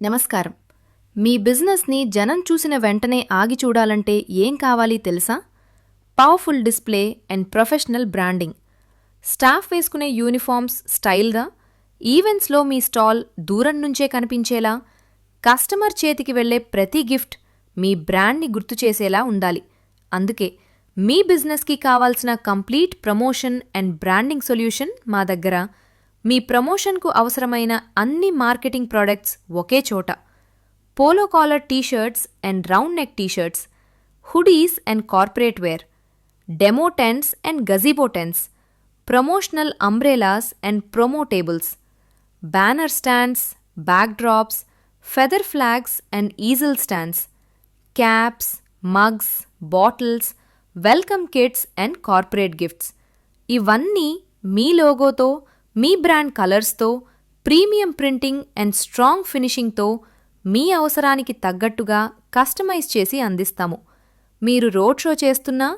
నమస్కారం. మీ బిజినెస్ని జనం చూసిన వెంటనే ఆగి చూడాలంటే ఏం కావాలి తెలుసా? Powerful display and professional branding. Staff వేసుకునే యూనిఫామ్స్ స్టైల్గా, ఈవెంట్స్లో మీ స్టాల్ దూరం నుంచే కనిపించేలా, కస్టమర్ చేతికి వెళ్లే ప్రతి గిఫ్ట్ మీ బ్రాండ్ని గుర్తుచేసేలా ఉండాలి. అందుకే మీ బిజినెస్కి కావాల్సిన complete promotion and branding solution మా దగ్గర. మీ ప్రమోషన్కు అవసరమైన అన్ని మార్కెటింగ్ ప్రోడక్ట్స్ ఒకే చోట. Polo collar T-shirts and round neck T-shirts, hoodies and corporate wear, demo tents and gazebo tents, promotional umbrellas and promo tables, banner stands, backdrops, feather flags and easel stands, caps, mugs, bottles, welcome kits and corporate gifts. ఇవన్నీ మీ లోగోతో, మీ brand కలర్స్తో, premium printing and strong ఫినిషింగ్తో మీ అవసరానికి తగ్గట్టుగా customise చేసి అందిస్తాము. మీరు రోడ్ షో చేస్తున్నా,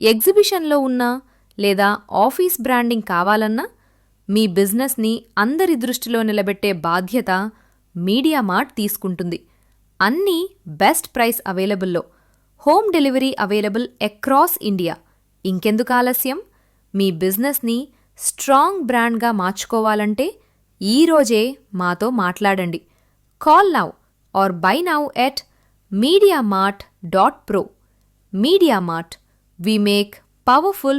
ఎగ్జిబిషన్లో ఉన్నా లేదా ఆఫీస్ బ్రాండింగ్ కావాలన్నా మీ బిజినెస్ని అందరి దృష్టిలో నిలబెట్టే బాధ్యత మీడియా మార్ట్ తీసుకుంటుంది. అన్నీ బెస్ట్ ప్రైస్ అవైలబుల్లో. Home delivery available across India. ఇంకెందుకు ఆలస్యం? మీ బిజినెస్ని స్ట్రాంగ్ బ్రాండ్గా మార్చుకోవాలంటే ఈరోజే మాతో మాట్లాడండి. Call now or buy now at mediamart.pro. Media Mart. We make powerful